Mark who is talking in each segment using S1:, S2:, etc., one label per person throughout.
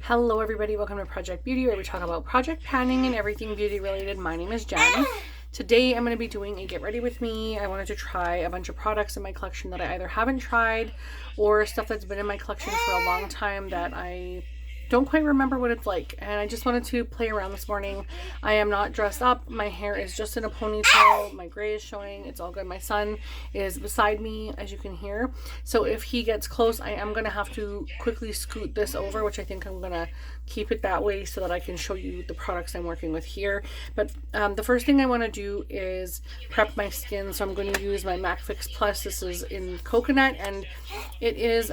S1: Hello everybody, welcome to Project Beauty, where we talk about project planning and everything beauty related. My name is Jen. Today I'm going to be doing a get ready with me. I wanted to try a bunch of products in my collection that I either haven't tried or stuff that's been in my collection for a long time that I don't quite remember what it's like, and I just wanted to play around this morning. I am not dressed up. My hair is just in a ponytail. My gray is showing. It's all good. My son is beside me, as you can hear. So if he gets close, I am going to have to quickly scoot this over, which I think I'm going to keep it that way so that I can show you the products I'm working with here. But the first thing I want to do is prep my skin. So I'm going to use my MAC Fix Plus. This is in coconut, and it is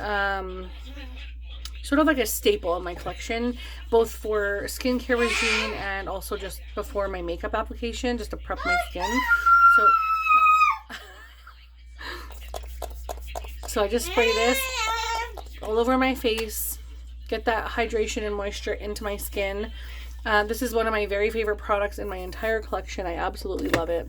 S1: sort of like a staple in my collection, both for skincare regime and also just before my makeup application, just to prep my skin. So I just spray this all over my face, get that hydration and moisture into my skin. This is one of my very favorite products in my entire collection. I absolutely love it,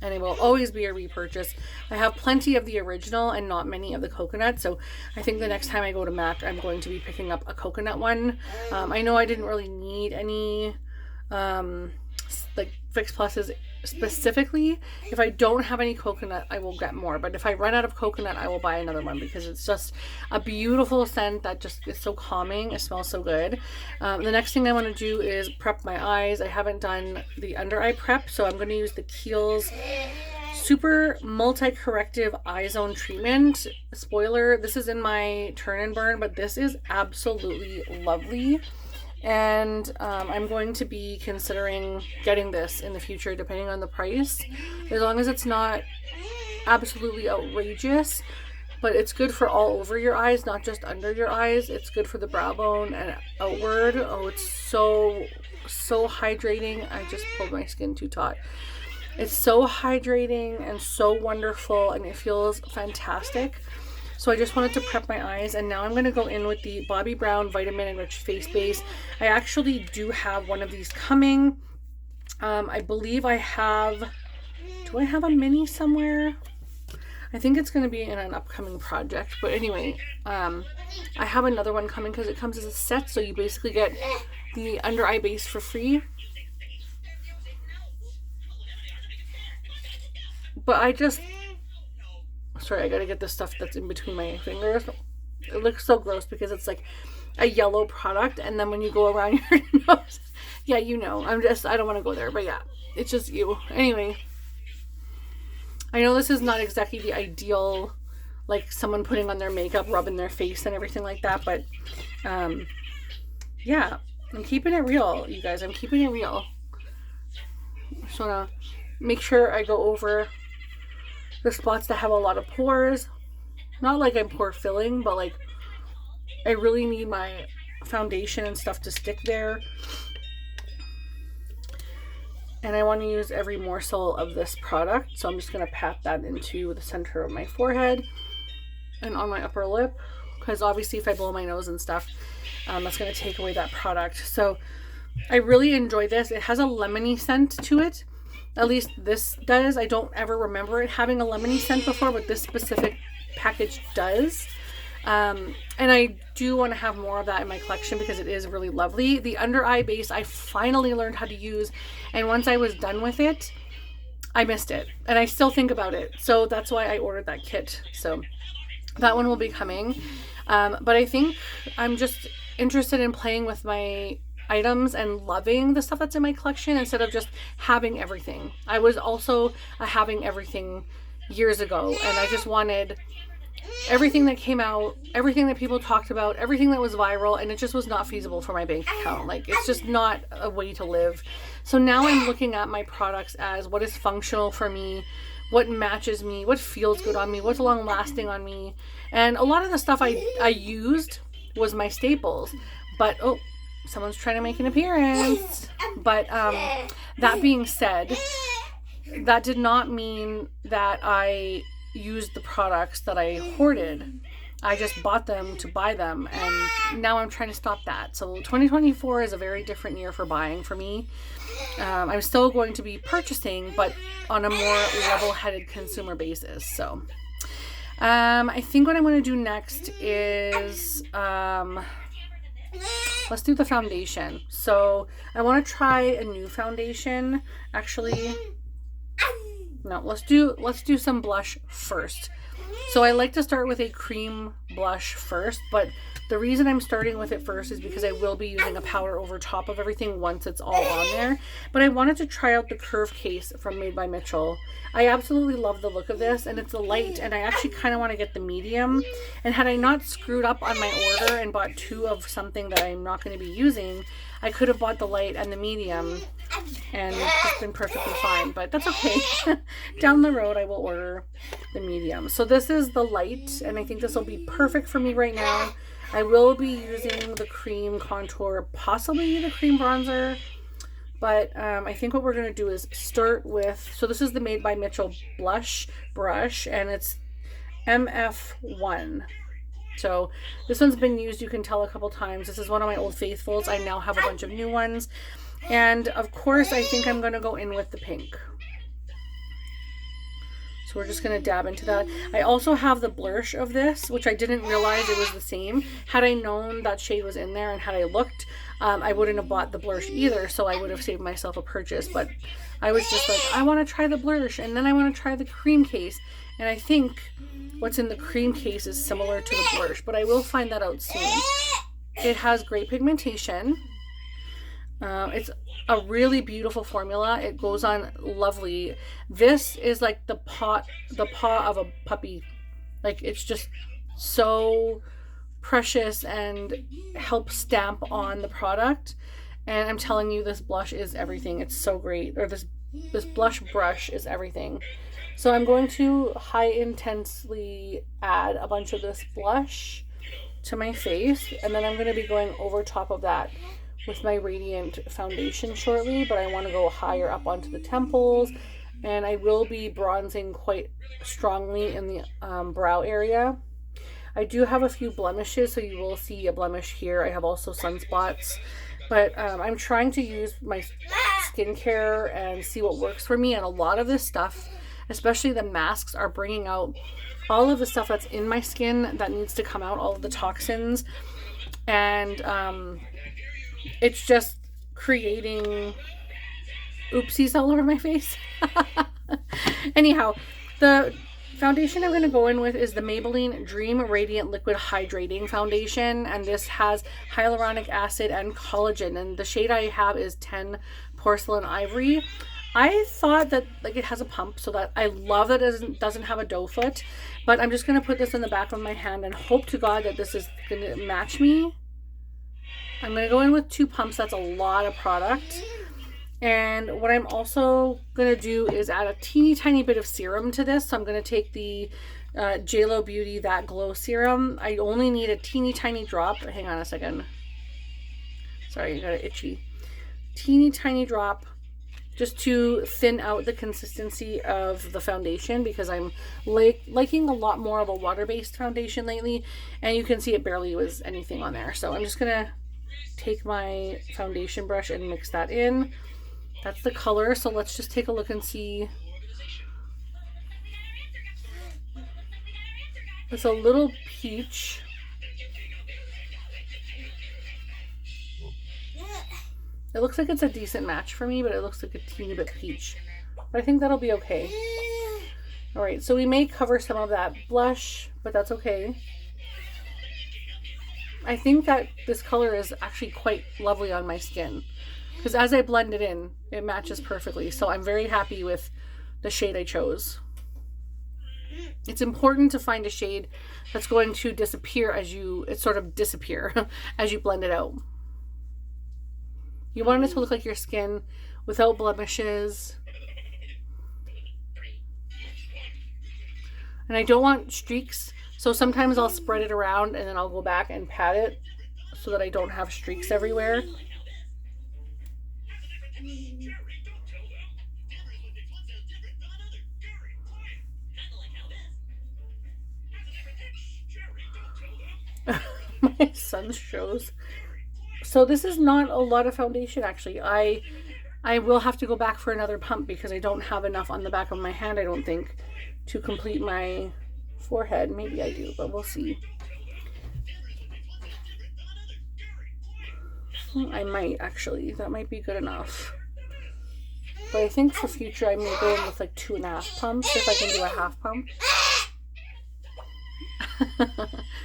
S1: and it will always be a repurchase. I have plenty of the original and not many of the coconut, so I think the next time I go to MAC, I'm going to be picking up a coconut one. I know I didn't really need any like Fix Pluses specifically. If I don't have any coconut, I will get more, but if I run out of coconut, I will buy another one because it's just a beautiful scent that just is so calming. It smells so good. The next thing I want to do is prep my eyes. I haven't done the under eye prep, so I'm going to use the Kiehl's Super Multi-Corrective Eye Zone Treatment. Spoiler, this is in my turn and burn, but this is absolutely lovely. And I'm going to be considering getting this in the future depending on the price, as long as it's not absolutely outrageous. But it's good for all over your eyes, not just under your eyes. It's good for the brow bone and outward. Oh, it's so hydrating. I just pulled my skin too taut. It's so hydrating and so wonderful, and it feels fantastic. So I just wanted to prep my eyes, and now I'm going to go in with the Bobbi Brown Vitamin Enriched Face Base. I actually do have one of these coming. I believe I have, do I have a mini somewhere? I think it's going to be in an upcoming project, but anyway, I have another one coming because it comes as a set, so you basically get the under eye base for free. But sorry, I gotta get this stuff that's in between my fingers. It looks so gross because it's like a yellow product, and then when you go around your nose, yeah, you know, I don't want to go there, but yeah, it's just you. Anyway, I know this is not exactly the ideal, like someone putting on their makeup, rubbing their face and everything like that, but yeah, I'm keeping it real, you guys. I'm keeping it real. Just wanna make sure I go over the spots that have a lot of pores. Not like I'm pore filling, but like I really need my foundation and stuff to stick there. And I want to use every morsel of this product, so I'm just going to pat that into the center of my forehead and on my upper lip, because obviously if I blow my nose and stuff, that's going to take away that product. So I really enjoy this. It has a lemony scent to it. At least this does. I don't ever remember it having a lemony scent before, but this specific package does. And I do want to have more of that in my collection because it is really lovely. The under eye base I finally learned how to use, and once I was done with it, I missed it, and I still think about it. So that's why I ordered that kit. So that one will be coming. But I think I'm just interested in playing with my items and loving the stuff that's in my collection instead of just having everything. I was also a having everything years ago, and I just wanted everything that came out, everything that people talked about, everything that was viral, and it just was not feasible for my bank account. Like, it's just not a way to live. So now I'm looking at my products as what is functional for me, what matches me, what feels good on me, what's long lasting on me. And a lot of the stuff I used was my staples, but oh, someone's trying to make an appearance. But that being said, that did not mean that I used the products that I hoarded. I just bought them to buy them, and now I'm trying to stop that. So 2024 is a very different year for buying for me. I'm still going to be purchasing, but on a more level-headed consumer basis. So I think what I'm going to do next is let's do the foundation. So I want to try a new foundation. Actually, no, let's do some blush first. So I like to start with a cream blush first, but the reason I'm starting with it first is because I will be using a powder over top of everything once it's all on there. But I wanted to try out the curve case from Made by Mitchell. I absolutely love the look of this, and it's a light, and I actually kind of want to get the medium. And had I not screwed up on my order and bought two of something that I'm not going to be using, I could have bought the light and the medium, and it's been perfectly fine, but that's okay. Down the road, I will order the medium. So this is the light, and I think this will be perfect for me right now. I will be using the cream contour, possibly the cream bronzer, but I think what we're going to do is start with, so this is the Made by Mitchell blush brush, and it's MF1. So this one's been used, you can tell, a couple times. This is one of my old faithfuls. I now have a bunch of new ones. And of course, I think I'm going to go in with the pink. So we're just going to dab into that. I also have the blush of this, which I didn't realize it was the same. Had I known that shade was in there and had I looked, I wouldn't have bought the blush either. So I would have saved myself a purchase. But I was just like, I want to try the blush, and then I want to try the cream case. And I think what's in the cream case is similar to the blush, but I will find that out soon. It has great pigmentation. It's a really beautiful formula. It goes on lovely. This is like the paw of a puppy. Like, it's just so precious and helps stamp on the product. And I'm telling you, this blush is everything. It's so great. Or this blush brush is everything. So I'm going to high intensely add a bunch of this blush to my face, and then I'm going to be going over top of that with my Radiant foundation shortly, but I want to go higher up onto the temples, and I will be bronzing quite strongly in the brow area. I do have a few blemishes, so you will see a blemish here. I have also sunspots, but I'm trying to use my skincare and see what works for me, and a lot of this stuff, especially the masks, are bringing out all of the stuff that's in my skin that needs to come out, all of the toxins, and it's just creating oopsies all over my face. Anyhow, the foundation I'm going to go in with is the Maybelline Dream Radiant Liquid Hydrating Foundation, and this has hyaluronic acid and collagen, and the shade I have is 10 Porcelain Ivory. I thought that, like, it has a pump, so that I love that it doesn't have a doe foot, but I'm just going to put this in the back of my hand and hope to God that this is going to match me. I'm going to go in with 2 pumps. That's a lot of product. And what I'm also going to do is add a teeny tiny bit of serum to this. So I'm going to take the JLo Beauty That Glow Serum. I only need a teeny tiny drop. Hang on a second. Sorry, I got it itchy. Teeny tiny drop, just to thin out the consistency of the foundation, because I'm liking a lot more of a water-based foundation lately, and you can see it barely was anything on there. So I'm just gonna take my foundation brush and mix that in. That's the color, so let's just take a look and see. It's a little peach. It looks like it's a decent match for me, but it looks like a teeny bit peach. But I think that'll be okay. Alright, so we may cover some of that blush, but that's okay. I think that this color is actually quite lovely on my skin, because as I blend it in, it matches perfectly. So I'm very happy with the shade I chose. It's important to find a shade that's going to disappear as you blend it out. You want it to look like your skin without blemishes. And I don't want streaks, so sometimes I'll spread it around and then I'll go back and pat it so that I don't have streaks everywhere. My son shows. So this is not a lot of foundation, actually. I will have to go back for another pump because I don't have enough on the back of my hand, I don't think, to complete my forehead. Maybe I do, but we'll see. I might actually. That might be good enough. But I think for future I may go in with like 2.5 pumps if I can do a half pump.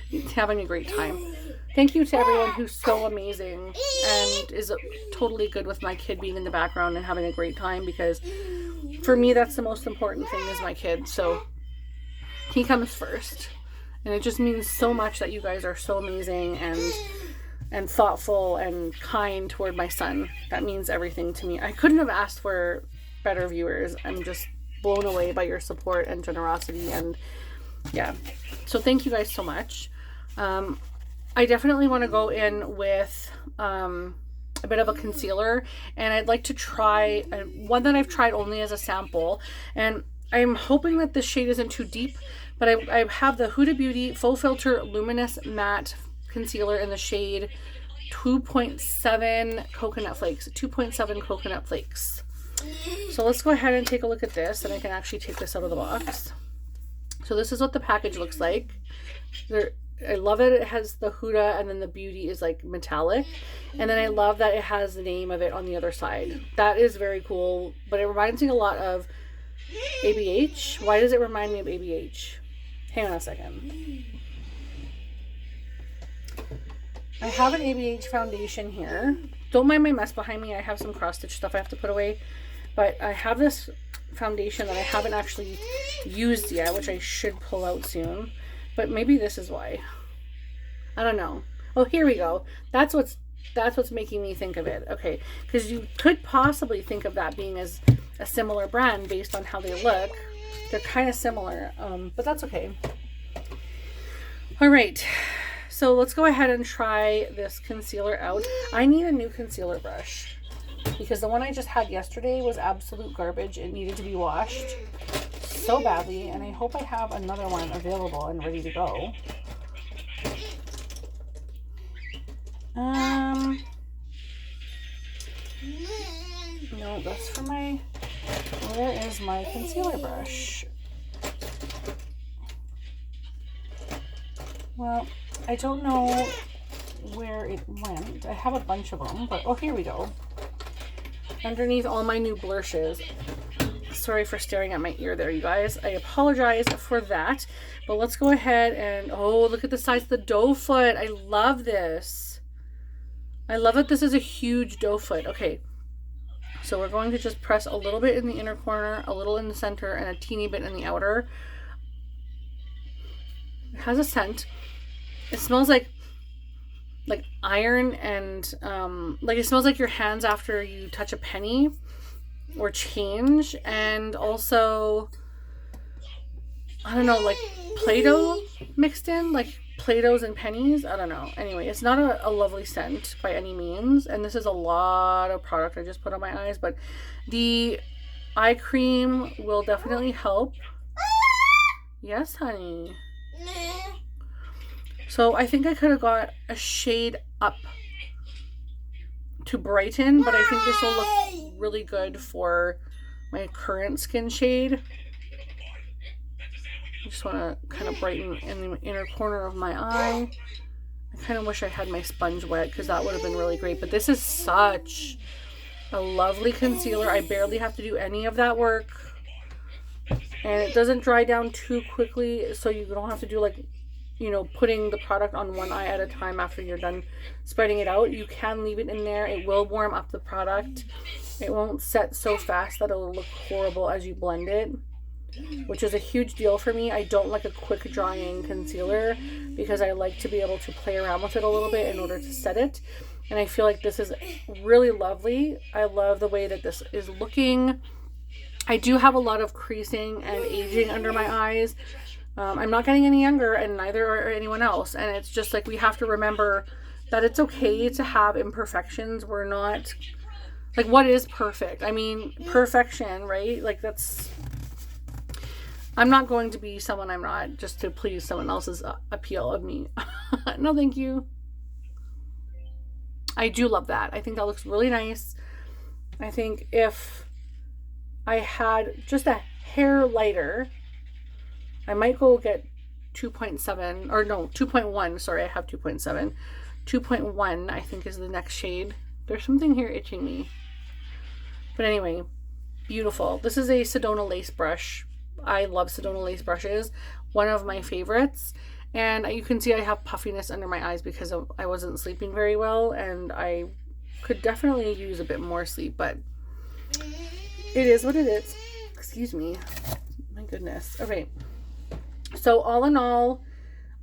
S1: He's having a great time. Thank you to everyone who's so amazing and is totally good with my kid being in the background and having a great time, because for me that's the most important thing is my kid. So he comes first. And it just means so much that you guys are so amazing and thoughtful and kind toward my son. That means everything to me. I couldn't have asked for better viewers. I'm just blown away by your support and generosity, and yeah. So thank you guys so much. I definitely want to go in with a bit of a concealer, and I'd like to try one that I've tried only as a sample, and I'm hoping that this shade isn't too deep, but I have the Huda Beauty Full Filter Luminous Matte Concealer in the shade 2.7 Coconut Flakes. 2.7 Coconut Flakes. So let's go ahead and take a look at this, and I can actually take this out of the box. So this is what the package looks like. I love it. It has the Huda, and then the Beauty is like metallic. And then I love that it has the name of it on the other side. That is very cool, but it reminds me a lot of ABH. Why does it remind me of ABH? Hang on a second. I have an ABH foundation here. Don't mind my mess behind me. I have some cross stitch stuff I have to put away. But I have this foundation that I haven't actually used yet, which I should pull out soon. But maybe this is why. I don't know. Oh, here we go. That's what's making me think of it. Okay, because you could possibly think of that being as a similar brand based on how they look. They're kind of similar, but that's okay. All right, so let's go ahead and try this concealer out. I need a new concealer brush because the one I just had yesterday was absolute garbage. It needed to be washed so badly, and I hope I have another one available and ready to go. No, that's for my... Where is my concealer brush? Well, I don't know where it went. I have a bunch of them, but oh, here we go. Underneath all my new blushes. Sorry for staring at my ear there, you guys. I apologize for that. But let's go ahead and... Oh, look at the size of the doe foot. I love this. I love that this is a huge doe foot. Okay. So we're going to just press a little bit in the inner corner, a little in the center, and a teeny bit in the outer. It has a scent. It smells like iron, and like it smells like your hands after you touch a penny or change, and also I don't know, like Play-Doh mixed in, like Play-Dohs and pennies. I don't know. Anyway, it's not a lovely scent by any means, and this is a lot of product I just put on my eyes, but the eye cream will definitely help. Yes, honey. So I think I could have got a shade up to brighten, but I think this will look really good for my current skin shade. I just want to kind of brighten in the inner corner of my eye. I kind of wish I had my sponge wet because that would have been really great. But this is such a lovely concealer. I barely have to do any of that work. And it doesn't dry down too quickly, so you don't have to do like, you know, putting the product on one eye at a time after you're done spreading it out. You can leave it in there. It will warm up the product. It won't set so fast that it'll look horrible as you blend it, which is a huge deal for me. I don't like a quick drying concealer because I like to be able to play around with it a little bit in order to set it. And I feel like this is really lovely. I love the way that this is looking. I do have a lot of creasing and aging under my eyes. I'm not getting any younger, and neither are anyone else. And it's just like we have to remember that it's okay to have imperfections. We're not... Like, what is perfect? I mean, perfection, right? Like, that's... I'm not going to be someone I'm not just to please someone else's appeal of me. No, thank you. I do love that. I think that looks really nice. I think if I had just a hair lighter, I might go get 2.7, or no, 2.1. Sorry, I have 2.7. 2.1, I think, is the next shade. There's something here itching me. But anyway, beautiful. This is a Sedona lace brush. I love Sedona lace brushes. One of my favorites. And you can see I have puffiness under my eyes because I wasn't sleeping very well. And I could definitely use a bit more sleep. But it is what it is. Excuse me. My goodness. Okay. So all in all,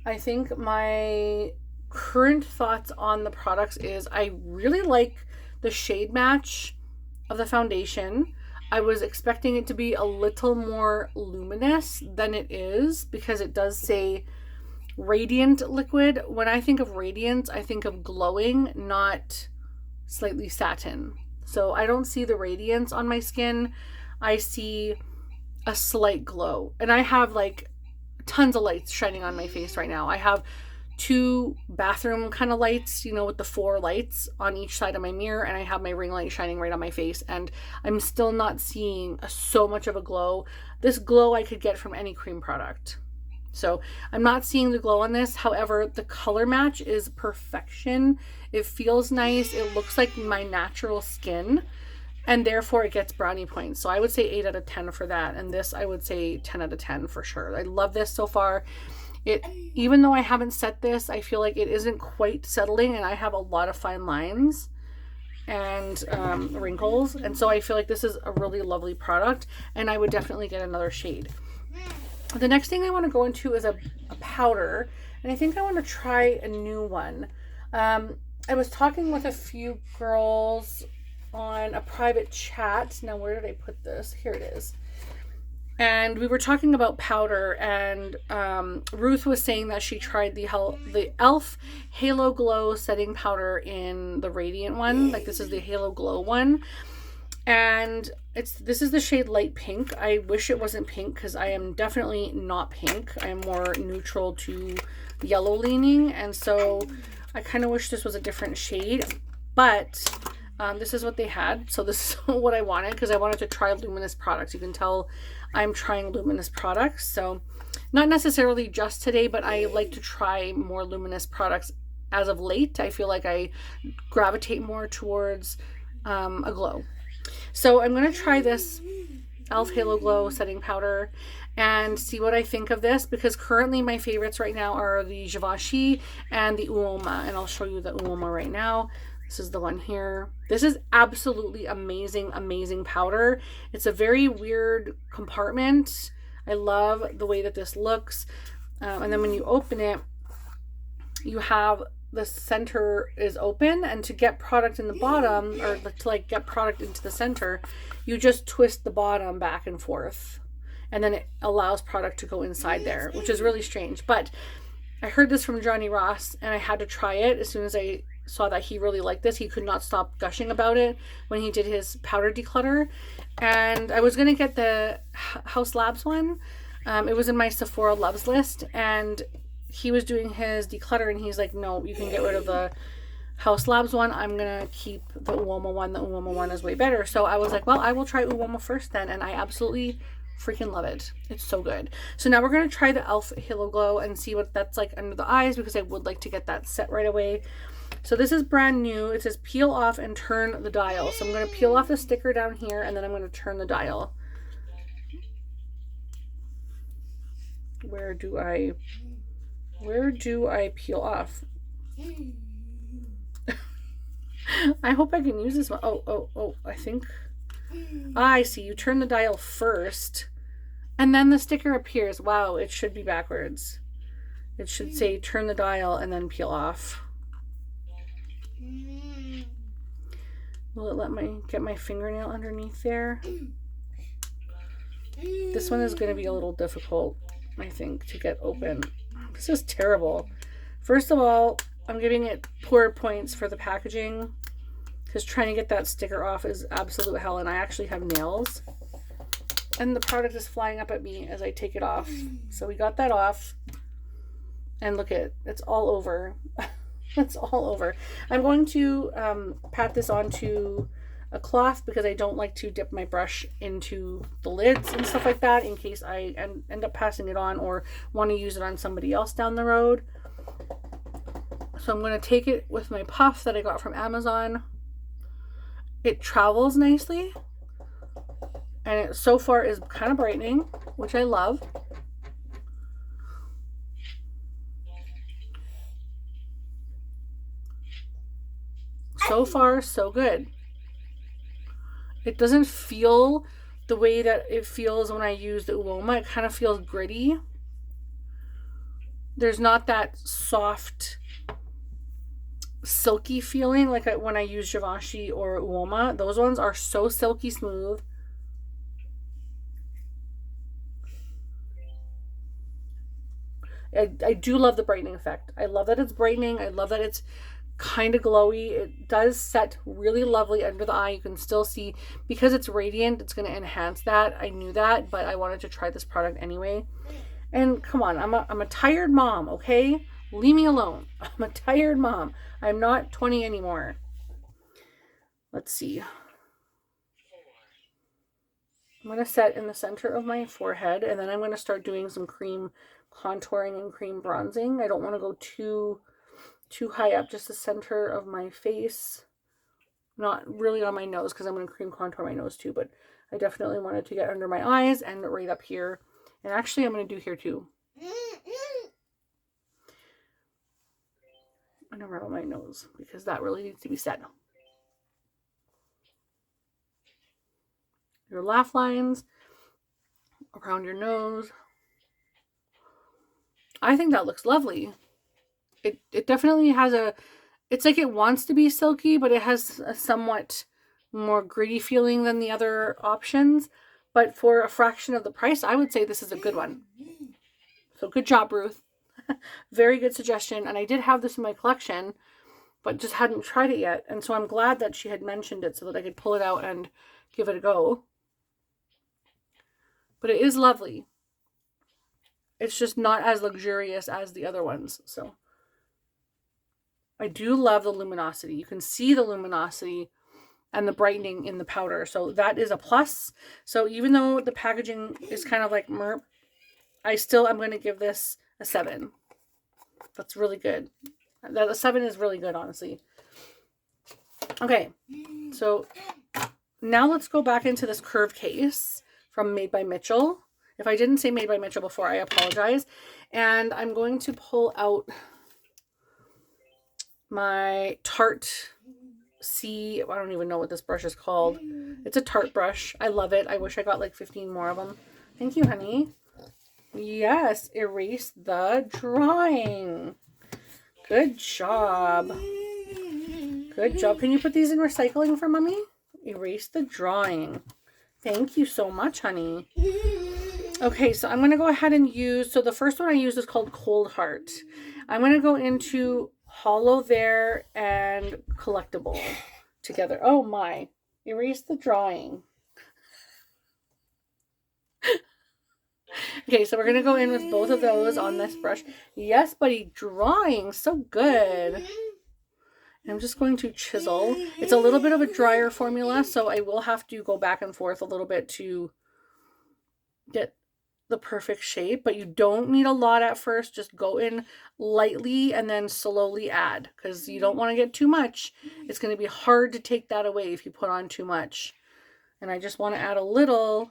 S1: I think my current thoughts on the products is I really like the shade match of the foundation. I was expecting it to be a little more luminous than it is because it does say radiant liquid. When I think of radiance, I think of glowing, not slightly satin. So I don't see the radiance on my skin. I see a slight glow. And I have like tons of lights shining on my face right now. I have 2 bathroom kind of lights, you know, with the 4 lights on each side of my mirror, and I have my ring light shining right on my face, and I'm still not seeing so much of a glow. This glow I could get from any cream product. So I'm not seeing the glow on this. However, the color match is perfection. It feels nice. It looks like my natural skin, and therefore it gets brownie points. So I would say 8 out of 10 for that. And this, I would say 10 out of 10 for sure. I love this so far. Even though I haven't set this, I feel like it isn't quite settling, and I have a lot of fine lines and wrinkles. And so I feel like this is a really lovely product, and I would definitely get another shade. The next thing I want to go into is a powder, and I think I want to try a new one. I was talking with a few girls on a private chat. Now, where did I put this? Here it is. And we were talking about powder, and Ruth was saying that she tried the e.l.f. Halo Glow setting powder in the Radiant one. Like, this is the Halo Glow one. And this is the shade Light Pink. I wish it wasn't pink because I am definitely not pink. I am more neutral to yellow leaning. And so I kind of wish this was a different shade. But this is what they had. So this is what I wanted because I wanted to try luminous products. You can tell I'm trying luminous products. So not necessarily just today, but I like to try more luminous products as of late. I feel like I gravitate more towards a glow. So I'm going to try this e.l.f. Halo Glow setting powder and see what I think of this, because currently my favorites right now are the Givenchy and the Uoma, and I'll show you the Uoma right now. This is the one here. This is absolutely amazing, amazing powder. It's a very weird compartment. I love the way that this looks. And then when you open it, you have the center is open, and to get product in the bottom, or to like get product into the center, you just twist the bottom back and forth, and then it allows product to go inside there, which is really strange. But I heard this from Johnny Ross, and I had to try it as soon as I saw that he really liked this. He could not stop gushing about it when he did his powder declutter. And I was going to get the House Labs one. It was in my Sephora Loves list, and he was doing his declutter, and he's like, no, you can get rid of the House Labs one. I'm going to keep the Uoma one. The Uoma one is way better. So I was like, well, I will try Uoma first then, and I absolutely freaking love it. It's so good. So now we're going to try the e.l.f. Halo Glow and see what that's like under the eyes, because I would like to get that set right away. So this is brand new. It says peel off and turn the dial. So I'm going to peel off the sticker down here, and then I'm going to turn the dial. Where do I peel off? I hope I can use this one. Oh, I think. I see. You turn the dial first, and then the sticker appears. Wow, it should be backwards. It should say turn the dial and then peel off. Will it let me get my fingernail underneath there? This one is going to be a little difficult, I think, to get open. This is terrible. First of all, I'm giving it poor points for the packaging, because trying to get that sticker off is absolute hell, and I actually have nails. And the product is flying up at me as I take it off. So we got that off. And look at, it's all over. It's all over. I'm going to pat this onto a cloth, because I don't like to dip my brush into the lids and stuff like that in case I end up passing it on or want to use it on somebody else down the road. So I'm going to take it with my puff that I got from Amazon. It travels nicely. And it so far is kind of brightening, which I love. So far, so good. It doesn't feel the way that it feels when I use the Uoma. It kind of feels gritty. There's not that soft, silky feeling like when I use Givenchy or Uoma. Those ones are so silky smooth. I do love the brightening effect. I love that it's brightening. I love that it's kind of glowy. It does set really lovely under the eye. You can still see, because it's radiant, it's going to enhance that. I knew that, but I wanted to try this product anyway. And come on, I'm a tired mom, okay? Leave me alone. I'm a tired mom. I'm not 20 anymore. Let's see. I'm going to set in the center of my forehead, and then I'm going to start doing some cream contouring and cream bronzing. I don't want to go too high up, just the center of my face. Not really on my nose, because I'm going to cream contour my nose too, but I definitely wanted to get under my eyes and right up here. And actually, I'm going to do here too. And around my nose, because that really needs to be set. Your laugh lines, around your nose. I think that looks lovely. It definitely has it's like it wants to be silky, but it has a somewhat more gritty feeling than the other options. But for a fraction of the price, I would say this is a good one. So good job, Ruth. Very good suggestion. And I did have this in my collection, but just hadn't tried it yet. And so I'm glad that she had mentioned it so that I could pull it out and give it a go. But it is lovely. It's just not as luxurious as the other ones. So I do love the luminosity. You can see the luminosity and the brightening in the powder. So that is a plus. So even though the packaging is kind of like merp, I'm going to give this a 7. That's really good. That a 7 is really good, honestly. Okay, so now let's go back into this curved case from Made by Mitchell. If I didn't say Made by Mitchell before, I apologize. And I'm going to pull out my Tarte I don't even know what this brush is called. It's a Tarte brush. I love it. I wish I got like 15 more of them. Thank you, honey. Yes, erase the drawing. Good job. Good job. Can you put these in recycling for mommy? Erase the drawing. Thank you so much, honey. Okay, so I'm going to go ahead and use, so the first one I used is called Cold Heart. I'm going to go into Hollow There and Collectible together. Oh my. Erase the drawing. Okay, so we're going to go in with both of those on this brush. Yes, buddy, drawing. So good. And I'm just going to chisel. It's a little bit of a drier formula, so I will have to go back and forth a little bit to get the perfect shape, but you don't need a lot at first. Just go in lightly and then slowly add, because you don't want to get too much. It's going to be hard to take that away if you put on too much. And I just want to add a little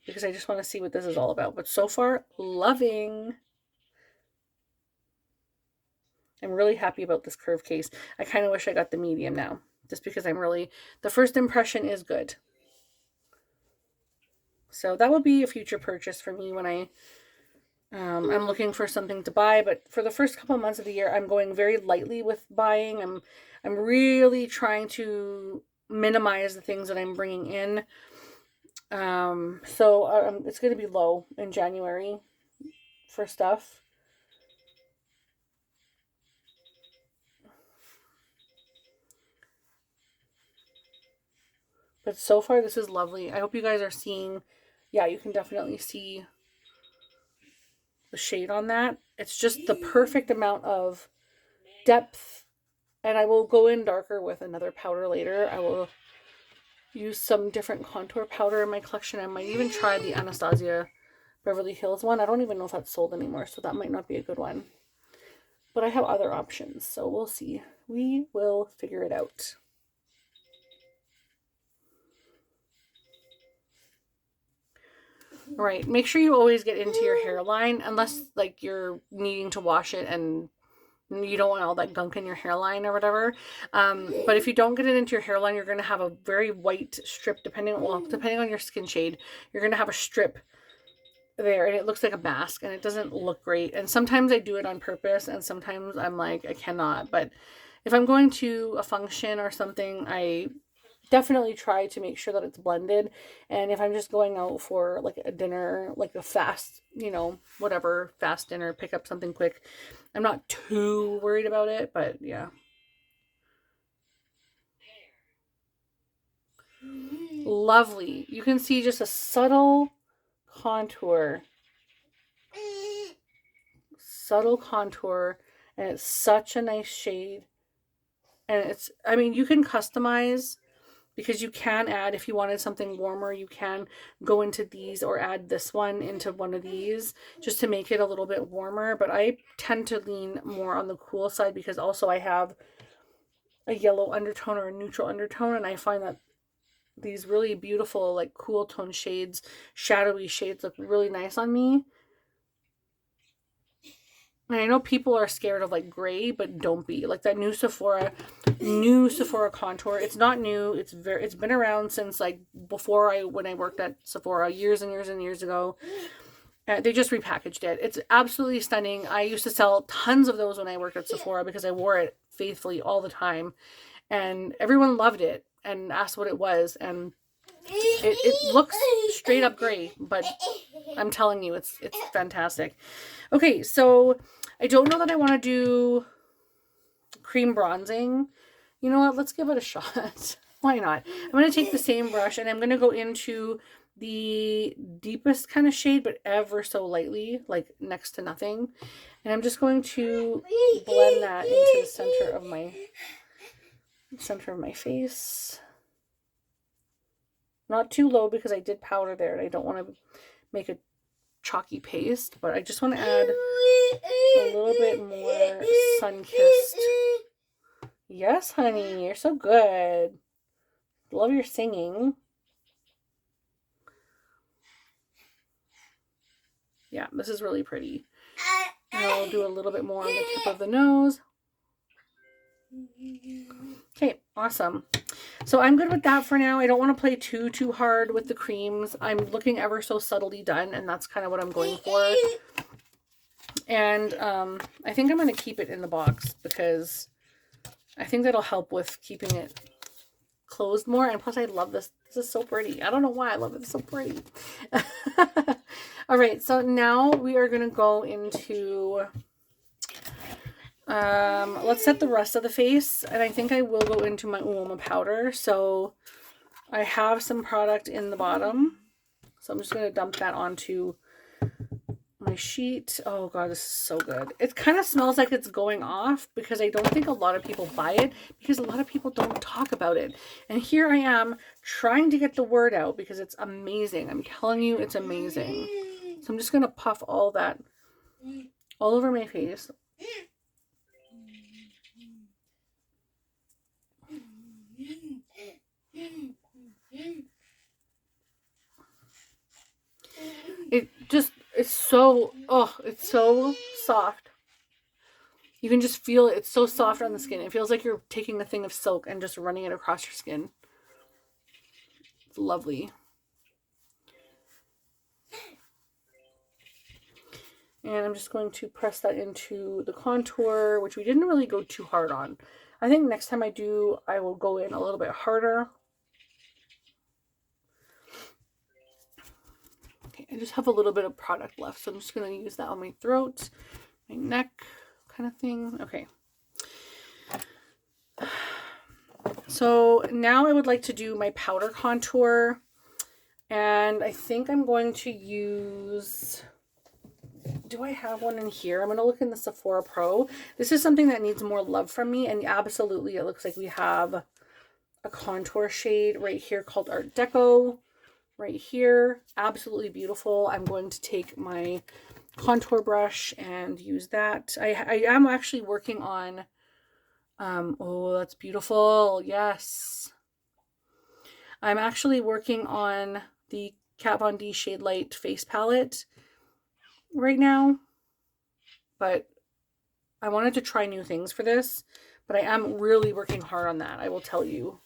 S1: because I just want to see what this is all about. But so far, loving. I'm really happy about this curve case. I kind of wish I got the medium now, just because the first impression is good. So that will be a future purchase for me when I'm looking for something to buy. But for the first couple of months of the year, I'm going very lightly with buying. I'm really trying to minimize the things that I'm bringing in. So it's going to be low in January for stuff. But so far, this is lovely. I hope you guys are seeing. Yeah, you can definitely see the shade on that. It's just the perfect amount of depth. And I will go in darker with another powder later. I will use some different contour powder in my collection. I might even try the Anastasia Beverly Hills one. I don't even know if that's sold anymore, so that might not be a good one. But I have other options, so we'll see. We will figure it out. All right, make sure you always get into your hairline, unless like you're needing to wash it and you don't want all that gunk in your hairline or whatever. But if you don't get it into your hairline, you're going to have a very white strip, depending on your skin shade. You're going to have a strip there, and it looks like a mask, and it doesn't look great. And sometimes I do it on purpose, and sometimes I'm like, I cannot. But if I'm going to a function or something, I definitely try to make sure that it's blended. And if I'm just going out for like a dinner, like a fast, whatever, fast dinner, pick up something quick, I'm not too worried about it. But yeah. Lovely. You can see just a subtle contour. And it's such a nice shade. And you can customize, because you can add, if you wanted something warmer, you can go into these or add this one into one of these just to make it a little bit warmer. But I tend to lean more on the cool side, because also I have a yellow undertone or a neutral undertone, and I find that these really beautiful, like, cool tone shades, shadowy shades, look really nice on me. And I know people are scared of like gray, but don't be. Like that new Sephora contour. It's not new. It's been around since like when I worked at Sephora years and years and years ago. They just repackaged it. It's absolutely stunning. I used to sell tons of those when I worked at Sephora because I wore it faithfully all the time, and everyone loved it and asked what it was. And it looks straight up gray, but I'm telling you, it's fantastic. Okay, so I don't know that I want to do cream bronzing. You know what? Let's give it a shot. Why not? I'm going to take the same brush, and I'm going to go into the deepest kind of shade, but ever so lightly, like next to nothing. And I'm just going to blend that into the center of my face. Not too low, because I did powder there, and I don't want to make a chalky paste, but I just want to add a little bit more sun-kissed. Yes, honey, you're so good. Love your singing. Yeah, this is really pretty. And I'll do a little bit more on the tip of the nose. Okay, awesome. So I'm good with that for now. I don't want to play too hard with the creams. I'm looking ever so subtly done, and that's kind of what I'm going for. And I think I'm going to keep it in the box, because I think that'll help with keeping it closed more. And plus, I love this. This is so pretty. I don't know why I love it. It's so pretty. All right, so now we are going to go into... let's set the rest of the face, and I think I will go into my Uoma powder. So I have some product in the bottom, so I'm just going to dump that onto my sheet. Oh god, this is so good. It kind of smells like it's going off, because I don't think a lot of people buy it, because a lot of people don't talk about it. And here I am trying to get the word out, because it's amazing. I'm telling you, it's amazing. So I'm just going to puff all that all over my face. It's so soft. You can just feel it. It's so soft on the skin. It feels like you're taking a thing of silk and just running it across your skin. It's lovely. And I'm just going to press that into the contour, which we didn't really go too hard on. I think next time I do, I will go in a little bit harder. Okay, I just have a little bit of product left, so I'm just going to use that on my throat, my neck, kind of thing. Okay. So now I would like to do my powder contour, and I think I'm going to use... Do I have one in here? I'm going to look in the Sephora Pro. This is something that needs more love from me, and absolutely it looks like we have a contour shade right here called Art Deco. Right here. Absolutely beautiful. I'm going to take my contour brush and use that. I am actually working on, oh, that's beautiful. Yes. I'm actually working on the Kat Von D Shade Light face palette right now, but I wanted to try new things for this, but I am really working hard on that, I will tell you.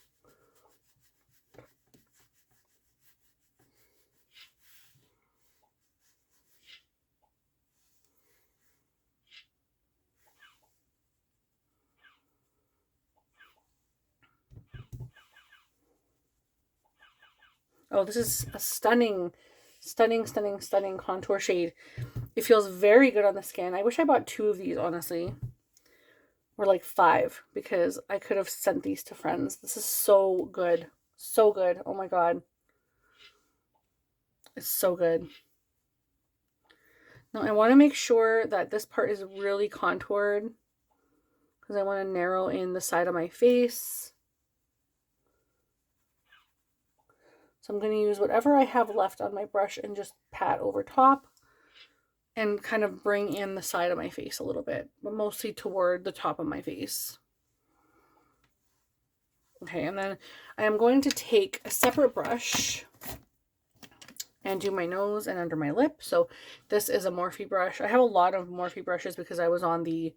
S1: Oh, this is a stunning contour shade. It feels very good on the skin. I wish I bought 2 of these, honestly. Or like 5, because I could have sent these to friends. This is so good. So good. Oh my god. It's so good. Now I want to make sure that this part is really contoured, because I want to narrow in the side of my face. So I'm going to use whatever I have left on my brush and just pat over top and kind of bring in the side of my face a little bit, but mostly toward the top of my face. Okay, and then I am going to take a separate brush and do my nose and under my lip. So this is a Morphe brush. I have a lot of Morphe brushes because I was on the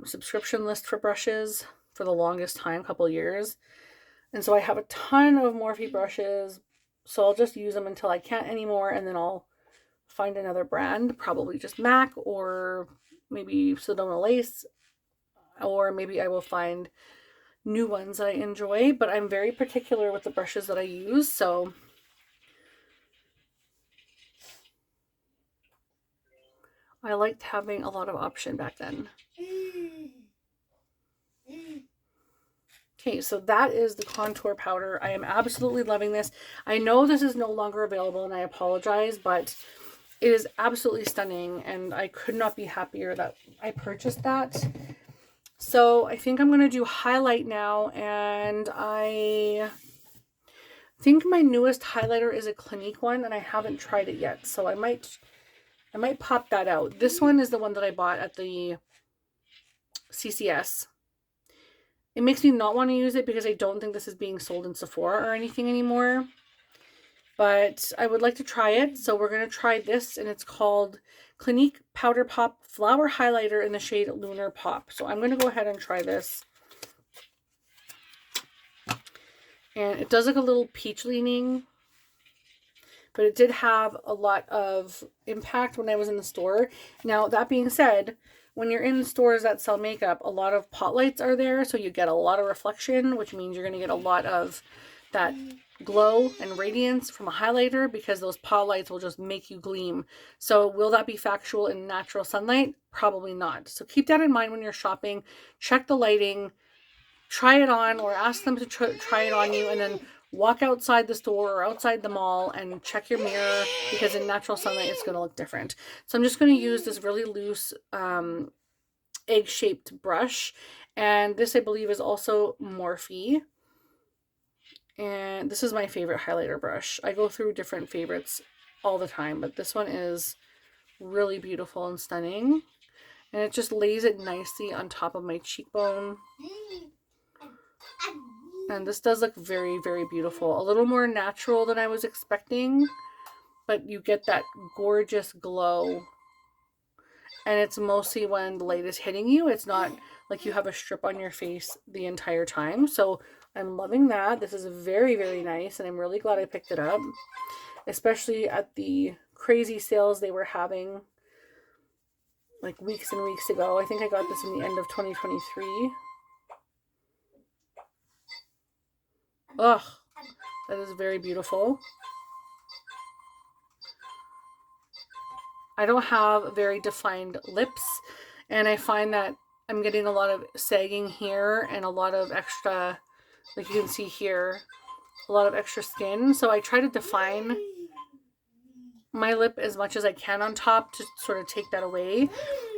S1: subscription list for brushes for the longest time, couple years. And so I have a ton of Morphe brushes, so I'll just use them until I can't anymore, and then I'll find another brand, probably just MAC or maybe Sedona Lace, or maybe I will find new ones that I enjoy, but I'm very particular with the brushes that I use, so I liked having a lot of option back then. Okay, so that is the contour powder. I am absolutely loving this. I know this is no longer available and I apologize, but it is absolutely stunning and I could not be happier that I purchased that. So I think I'm going to do highlight now, and I think my newest highlighter is a Clinique one and I haven't tried it yet. So I might pop that out. This one is the one that I bought at the CCS. It makes me not want to use it because I don't think this is being sold in Sephora or anything anymore. But I would like to try it. So we're going to try this, and it's called Clinique Powder Pop Flower Highlighter in the shade Lunar Pop. So I'm going to go ahead and try this. And it does look a little peach leaning, but it did have a lot of impact when I was in the store. Now, that being said, when you're in stores that sell makeup, a lot of pot lights are there, so you get a lot of reflection, which means you're going to get a lot of that glow and radiance from a highlighter, because those pot lights will just make you gleam. So will that be factual in natural sunlight? Probably not. So keep that in mind when you're shopping. Check the lighting, try it on, or ask them to try it on you, and then walk outside the store or outside the mall and check your mirror, because in natural sunlight it's going to look different. So I'm just going to use this really loose egg-shaped brush, and this I believe is also Morphe, and this is my favorite highlighter brush. I go through different favorites all the time, but this one is really beautiful and stunning, and it just lays it nicely on top of my cheekbone. And this does look very, very beautiful. A little more natural than I was expecting, but you get that gorgeous glow. And it's mostly when the light is hitting you. It's not like you have a strip on your face the entire time. So I'm loving that. This is very, very nice, and I'm really glad I picked it up, especially at the crazy sales they were having like weeks and weeks ago. I think I got this in the end of 2023. Ugh, that is very beautiful. I don't have very defined lips, and I find that I'm getting a lot of sagging here and a lot of extra, like you can see here, a lot of extra skin. So I try to define my lip as much as I can on top to sort of take that away.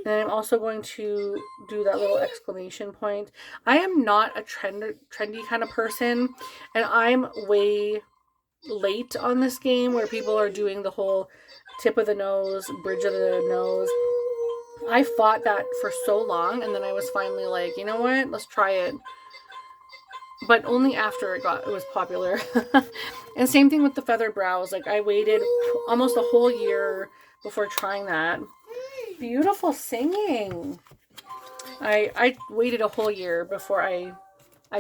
S1: And I'm also going to do that little exclamation point. I am not a trendy kind of person, and I'm way late on this game where people are doing the whole tip of the nose, bridge of the nose. I fought that for so long, and then I was finally like, you know what, let's try it. But only after it was popular. And same thing with the feathered brows. Like, I waited almost a whole year before trying that. Beautiful singing. I waited a whole year before I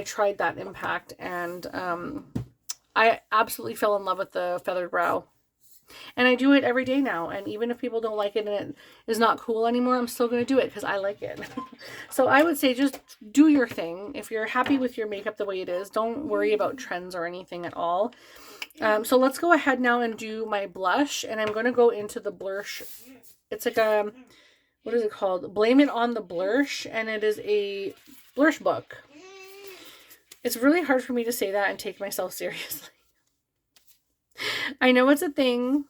S1: tried that impact, and I absolutely fell in love with the feathered brow. And I do it every day now. And even if people don't like it and it is not cool anymore, I'm still going to do it because I like it. So I would say just do your thing. If you're happy with your makeup the way it is, don't worry about trends or anything at all. So let's go ahead now and do my blush. And I'm going to go into the blush. It's like a, what is it called? Blame It on the Blush. And it is a blush book. It's really hard for me to say that and take myself seriously. I know it's a thing,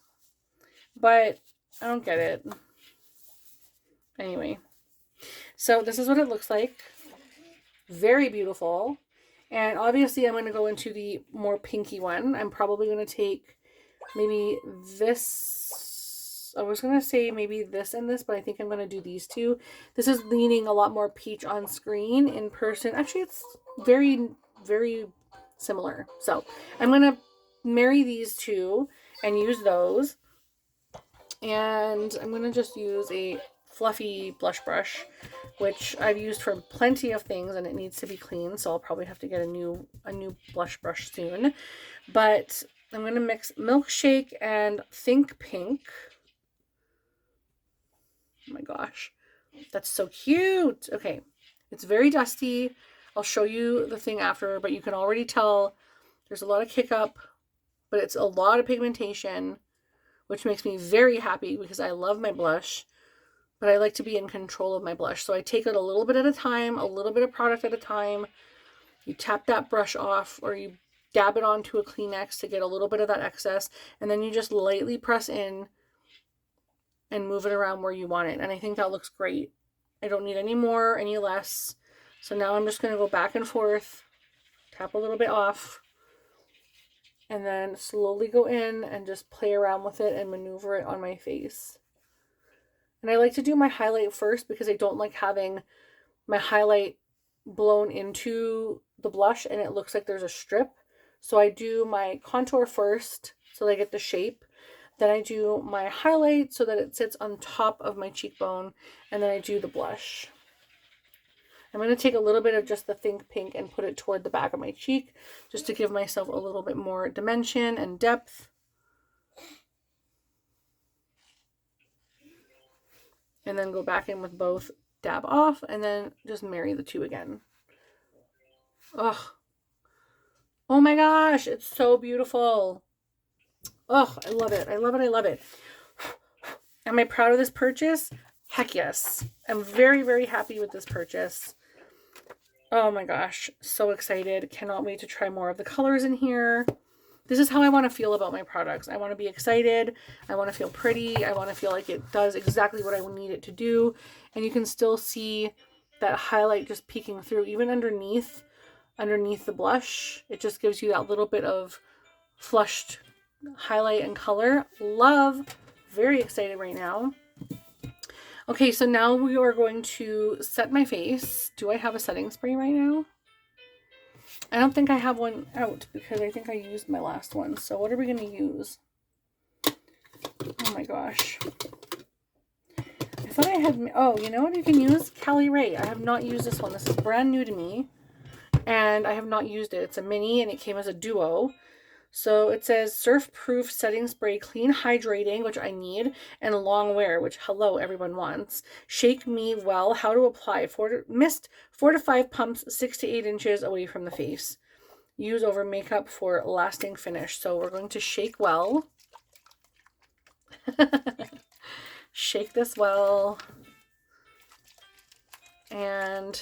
S1: but I don't get it. Anyway, so this is what it looks like. Very beautiful. And obviously I'm going to go into the more pinky one. I'm probably going to take maybe this. I was going to say maybe this and this, but I think I'm going to do these two. This is leaning a lot more peach on screen. In person, actually, it's very, very similar. So I'm going to marry these two and use those. And I'm going to just use a fluffy blush brush, which I've used for plenty of things and it needs to be clean. So I'll probably have to get a new blush brush soon. But I'm going to mix Milkshake and Think Pink. Oh my gosh, that's so cute. Okay, it's very dusty. I'll show you the thing after, but you can already tell there's a lot of kick up, but it's a lot of pigmentation, which makes me very happy because I love my blush, but I like to be in control of my blush. So I take it a little bit at a time, a little bit of product at a time. You tap that brush off or you dab it onto a Kleenex to get a little bit of that excess, and then you just lightly press in and move it around where you want it. And I think that looks great. I don't need any more, any less. So now I'm just going to go back and forth, tap a little bit off, and then slowly go in and just play around with it and maneuver it on my face. And I like to do my highlight first because I don't like having my highlight blown into the blush and it looks like there's a strip. So I do my contour first so that I get the shape. Then I do my highlight so that it sits on top of my cheekbone. And then I do the blush. I'm going to take a little bit of just the Think Pink and put it toward the back of my cheek just to give myself a little bit more dimension and depth. And then go back in with both, dab off, and then just marry the two again. Ugh. Oh my gosh, it's so beautiful. Ugh, I love it. I love it. I love it. Am I proud of this purchase? Heck yes. I'm very, very happy with this purchase. Oh my gosh, so excited. Cannot wait to try more of the colors in here. This is how I want to feel about my products. I want to be excited. I want to feel pretty. I want to feel like it does exactly what I need it to do. And you can still see that highlight just peeking through, even underneath the blush. It just gives you that little bit of flushed highlight and color. Love. Very excited right now. Okay, so now we are going to set my face. Do I have a setting spray right now? I don't think I have one out because I think I used my last one. So what are we going to use? Oh my gosh. I thought I had... Oh, you know what you can use? Cali Ray. I have not used this one. This is brand new to me. And I have not used it. It's a mini and it came as a duo. So it says surf proof setting spray, clean hydrating, which I need, and long wear, which hello everyone wants. Shake me well. How to apply. Mist 4 to 5 pumps 6 to 8 inches away from the face. Use over makeup for lasting finish. So we're going to shake well. Shake this well. And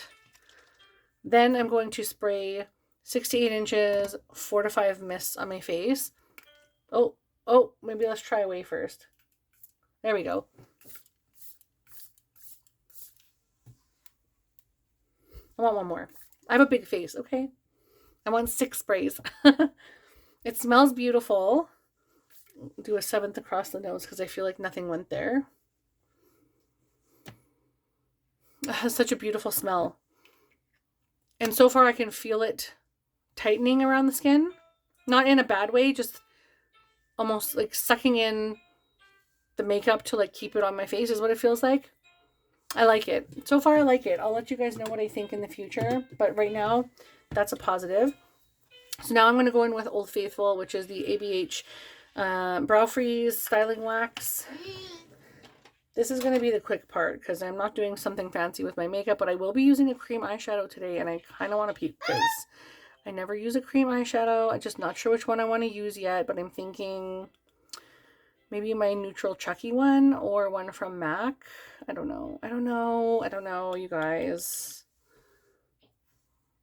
S1: then I'm going to spray 6 to 8 inches, 4 to 5 mists on my face. Oh, maybe let's try away first. There we go. I want one more. I have a big face, okay? I want 6 sprays. It smells beautiful. Do a 7th across the nose because I feel like nothing went there. It has such a beautiful smell. And so far I can feel it tightening around the skin. Not in a bad way, just almost like sucking in the makeup to like keep it on my face is what it feels like. I like it. So far I like it. I'll let you guys know what I think in the future. But right now, that's a positive. So now I'm going to go in with Old Faithful, which is the ABH Brow Freeze Styling Wax. This is going to be the quick part because I'm not doing something fancy with my makeup, but I will be using a cream eyeshadow today, and I kind of want to peek because I never use a cream eyeshadow. I'm just not sure which one I want to use yet, but I'm thinking maybe my neutral Chucky one or one from MAC. I don't know, you guys.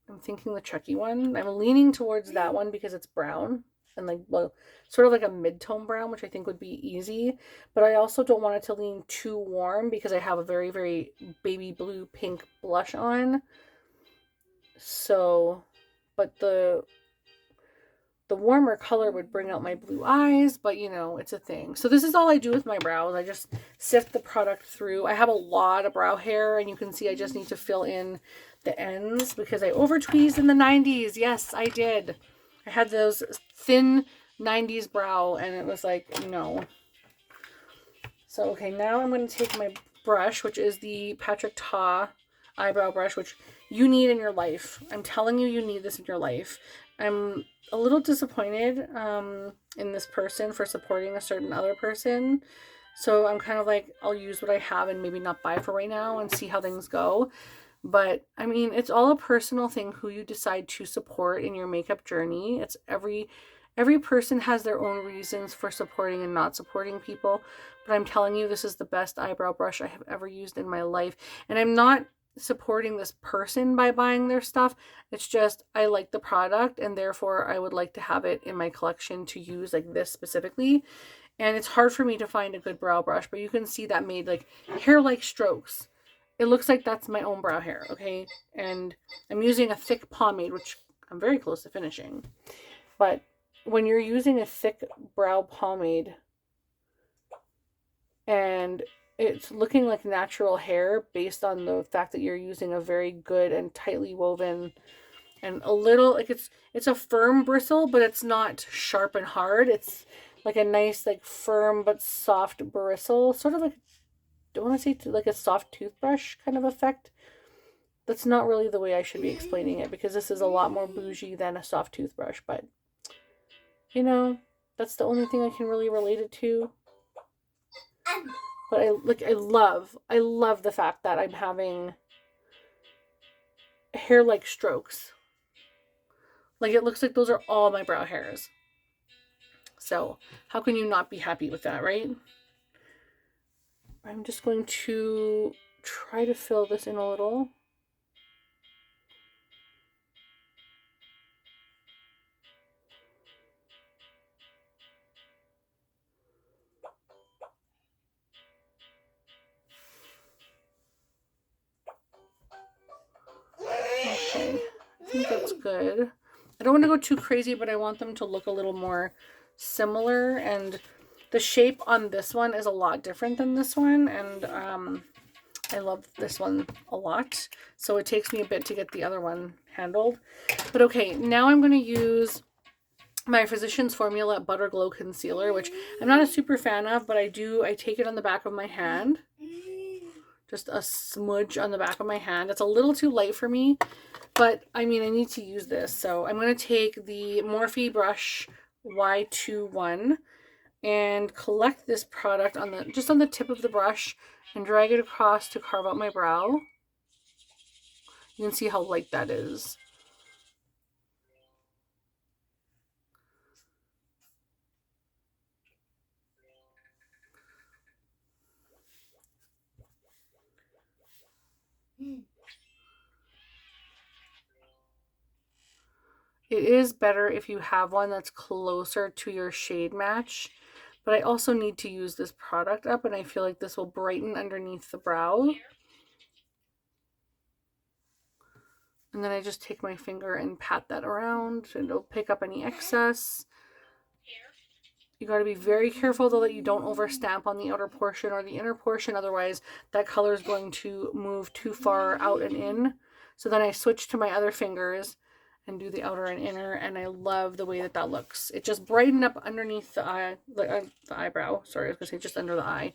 S1: I'm thinking the Chucky one. I'm leaning towards that one because it's brown and like, well, sort of like a mid-tone brown, which I think would be easy. But I also don't want it to lean too warm because I have a very, very baby blue pink blush on. So, but the warmer color would bring out my blue eyes, but you know, it's a thing. So this is all I do with my brows. I just sift the product through. I have a lot of brow hair, and you can see I just need to fill in the ends because I over tweezed in the 90s. Yes, I did. I had those thin 90s brow, and it was like, no. So, okay, now I'm going to take my brush, which is the Patrick Ta eyebrow brush, which you need in your life. I'm telling you, you need this in your life. I'm a little disappointed in this person for supporting a certain other person. So I'm kind of like, I'll use what I have and maybe not buy for right now and see how things go. But I mean, it's all a personal thing who you decide to support in your makeup journey. It's every person has their own reasons for supporting and not supporting people. But I'm telling you, this is the best eyebrow brush I have ever used in my life. And I'm not supporting this person by buying their stuff. It's just I like the product and therefore I would like to have it in my collection to use like this specifically. And it's hard for me to find a good brow brush, but you can see that made like hair-like strokes. It looks like that's my own brow hair, okay? And I'm using a thick pomade, which I'm very close to finishing. But when you're using a thick brow pomade and it's looking like natural hair based on the fact that you're using a very good and tightly woven and a little, like it's a firm bristle, but it's not sharp and hard. It's like a nice, like firm but soft bristle, sort of like, I want to say like a soft toothbrush kind of effect. That's not really the way I should be explaining it because this is a lot more bougie than a soft toothbrush, but you know, that's the only thing I can really relate it to. But I love the fact that I'm having hair-like strokes. Like it looks like those are all my brow hairs. So how can you not be happy with that, right? I'm just going to try to fill this in a little. Okay, I think that's good. I don't want to go too crazy, but I want them to look a little more similar. And the shape on this one is a lot different than this one. And I love this one a lot. So it takes me a bit to get the other one handled. But okay, now I'm going to use my Physicians Formula Butter Glow Concealer, which I'm not a super fan of, but I take it on the back of my hand. Just a smudge on the back of my hand. It's a little too light for me, but I mean, I need to use this. So I'm going to take the Morphe brush Y21 and collect this product on the just on the tip of the brush and drag it across to carve out my brow. You can see how light that is. It is better if you have one that's closer to your shade match, but I also need to use this product up, and I feel like this will brighten underneath the brow. And then I just take my finger and pat that around, and it'll pick up any excess. You got to be very careful though that you don't overstamp on the outer portion or the inner portion, otherwise that color is going to move too far out and in. So then I switch to my other fingers and do the outer and inner, and I love the way that that looks. It just brightened up underneath the eye, the eyebrow. Sorry, I was gonna say just under the eye,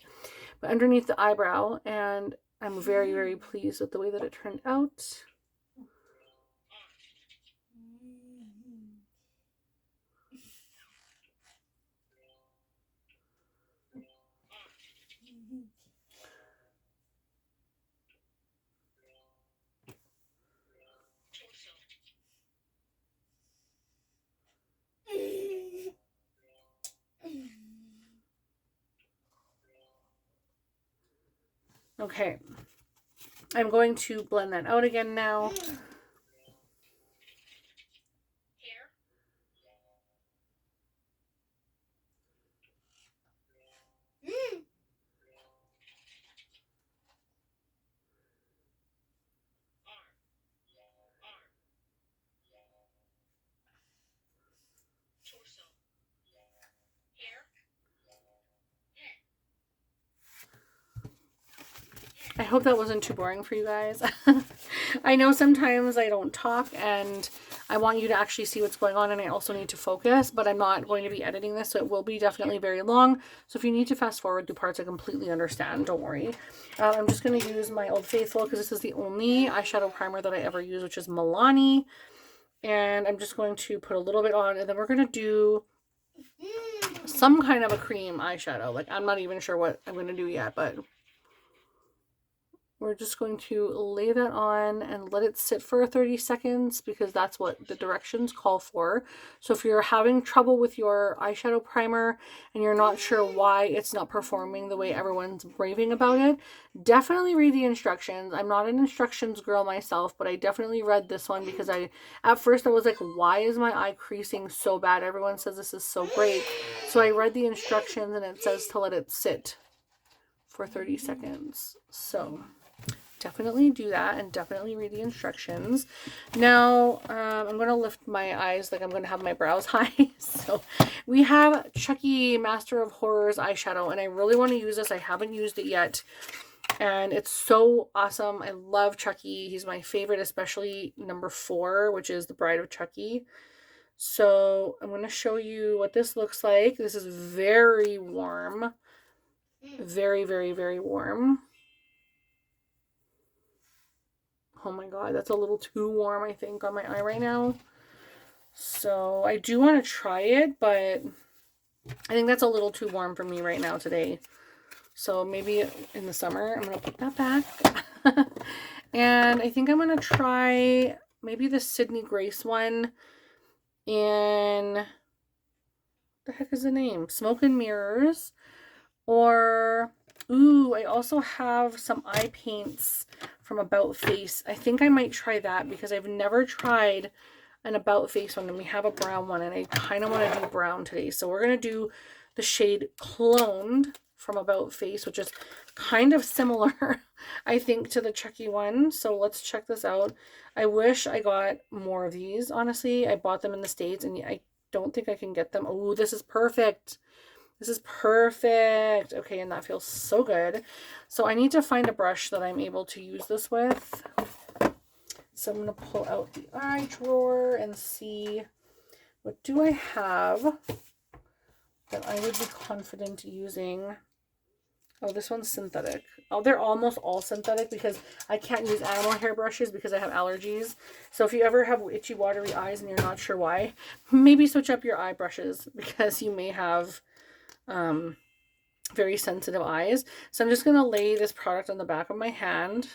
S1: but underneath the eyebrow, and I'm very, very pleased with the way that it turned out. Okay, I'm going to blend that out again now. I hope that wasn't too boring for you guys. I know sometimes I don't talk and I want you to actually see what's going on, and I also need to focus, but I'm not going to be editing this, so it will be definitely very long. So if you need to fast forward through parts, I completely understand. Don't worry. I'm just going to use my Old Faithful because this is the only eyeshadow primer that I ever use, which is Milani. And I'm just going to put a little bit on, and then we're going to do some kind of a cream eyeshadow. Like, I'm not even sure what I'm going to do yet, but we're just going to lay that on and let it sit for 30 seconds because that's what the directions call for. So if you're having trouble with your eyeshadow primer and you're not sure why it's not performing the way everyone's raving about it, definitely read the instructions. I'm not an instructions girl myself, but I definitely read this one because at first I was like, why is my eye creasing so bad? Everyone says this is so great. So I read the instructions and it says to let it sit for 30 seconds. So definitely do that and definitely read the instructions. Now, I'm going to lift my eyes like I'm going to have my brows high. So we have Chucky Master of Horrors eyeshadow, and I really want to use this. I haven't used it yet, and it's so awesome. I love Chucky. He's my favorite, especially number 4, which is the Bride of Chucky. So I'm going to show you what this looks like. This is very warm. Very, very, very warm. Oh my god, that's a little too warm, I think, on my eye right now. So I do want to try it, but I think that's a little too warm for me right now today. So maybe in the summer, I'm going to put that back. And I think I'm going to try maybe the Sydney Grace one in, what the heck is the name? Smoke and Mirrors. Or, ooh, I also have some eye paints from About Face. I think I might try that because I've never tried an About Face one, and we have a brown one, and I kind of want to do brown today. So we're going to do the shade Cloned from About Face, which is kind of similar, I think, to the Chucky one. So let's check this out. I wish I got more of these, honestly. I bought them in the States, and I don't think I can get them. Oh, this is perfect. This is perfect. Okay, and that feels so good. So I need to find a brush that I'm able to use this with. So I'm going to pull out the eye drawer and see what do I have that I would be confident using. Oh, this one's synthetic. Oh, they're almost all synthetic because I can't use animal hair brushes because I have allergies. So if you ever have itchy, watery eyes and you're not sure why, maybe switch up your eye brushes because you may have very sensitive eyes. So I'm just going to lay this product on the back of my hand,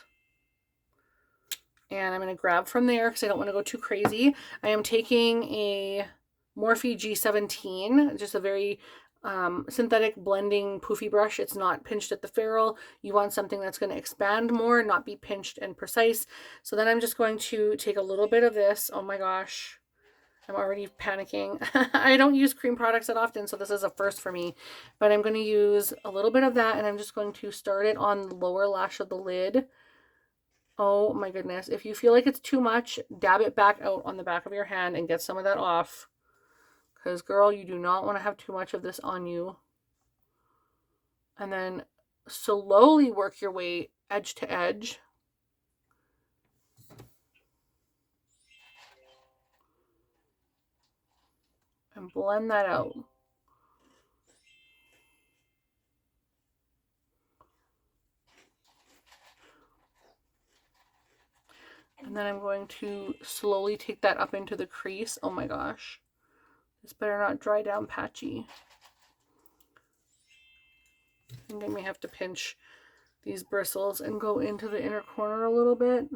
S1: and I'm going to grab from there because I don't want to go too crazy. I am taking a Morphe G17, just a very synthetic blending poofy brush. It's not pinched at the ferrule. You want something that's going to expand more, not be pinched and precise. So then I'm just going to take a little bit of this. Oh my gosh, I'm already panicking. I don't use cream products that often, so this is a first for me. But I'm going to use a little bit of that, and I'm just going to start it on the lower lash of the lid. Oh my goodness. If you feel like it's too much, dab it back out on the back of your hand and get some of that off. Because, girl, you do not want to have too much of this on you. And then slowly work your way edge to edge. And blend that out. And then I'm going to slowly take that up into the crease. Oh my gosh. This better not dry down patchy. I think I may have to pinch these bristles and go into the inner corner a little bit.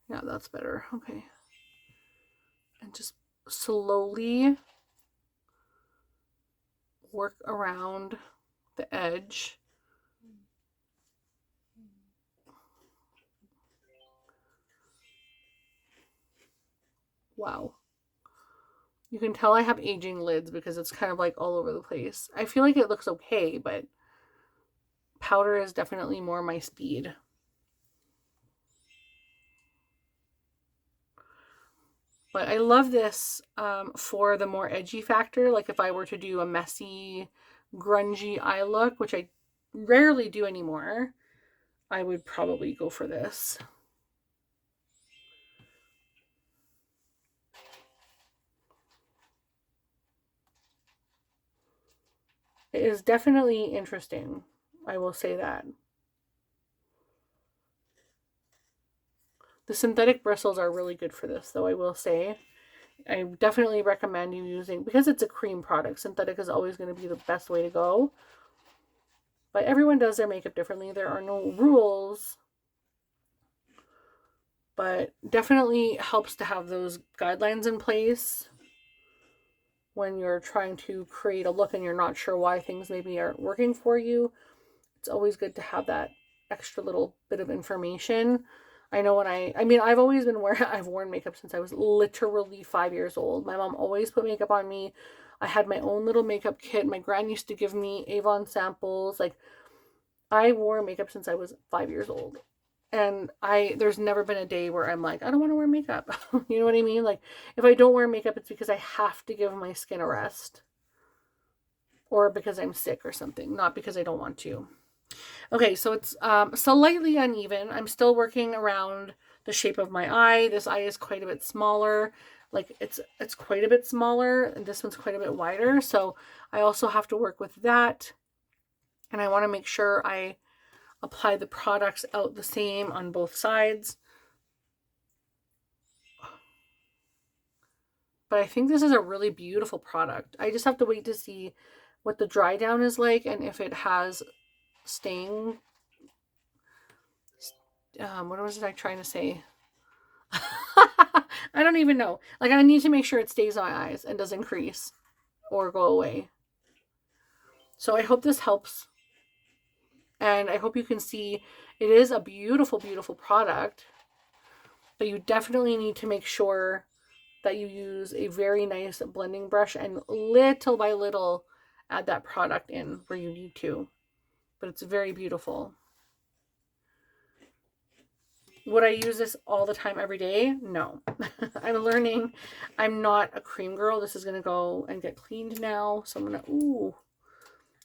S1: Yeah, that's better. Okay. And just slowly work around the edge. Wow. You can tell I have aging lids because it's kind of like all over the place. I feel like it looks okay, but powder is definitely more my speed. But I love this for the more edgy factor. Like if I were to do a messy, grungy eye look, which I rarely do anymore, I would probably go for this. It is definitely interesting. I will say that. The synthetic bristles are really good for this, though, I will say. I definitely recommend you using, because it's a cream product, synthetic is always going to be the best way to go. But everyone does their makeup differently. There are no rules. But definitely helps to have those guidelines in place when you're trying to create a look and you're not sure why things maybe aren't working for you. It's always good to have that extra little bit of information. I know when I've always been I've worn makeup since I was literally 5 years old. My mom always put makeup on me. I had my own little makeup kit. My gran used to give me Avon samples. Like, I wore makeup since I was 5 years old. And there's never been a day where I'm like, I don't want to wear makeup. You know what I mean? Like, if I don't wear makeup, it's because I have to give my skin a rest. Or because I'm sick or something, not because I don't want to. Okay, so it's slightly uneven. I'm still working around the shape of my eye. This eye is quite a bit smaller. Like, it's quite a bit smaller, and this one's quite a bit wider. So I also have to work with that. And I want to make sure I apply the products out the same on both sides. But I think this is a really beautiful product. I just have to wait to see what the dry down is like and if it has staying. What was I trying to say? I don't even know. Like, I need to make sure it stays on my eyes and doesn't crease or go away. So I hope this helps. And I hope you can see it is a beautiful, beautiful product. But you definitely need to make sure that you use a very nice blending brush and little by little add that product in where you need to. But it's very beautiful. Would I use this all the time every day? No. I'm learning. I'm not a cream girl. This is going to go and get cleaned now. So I'm going to, ooh,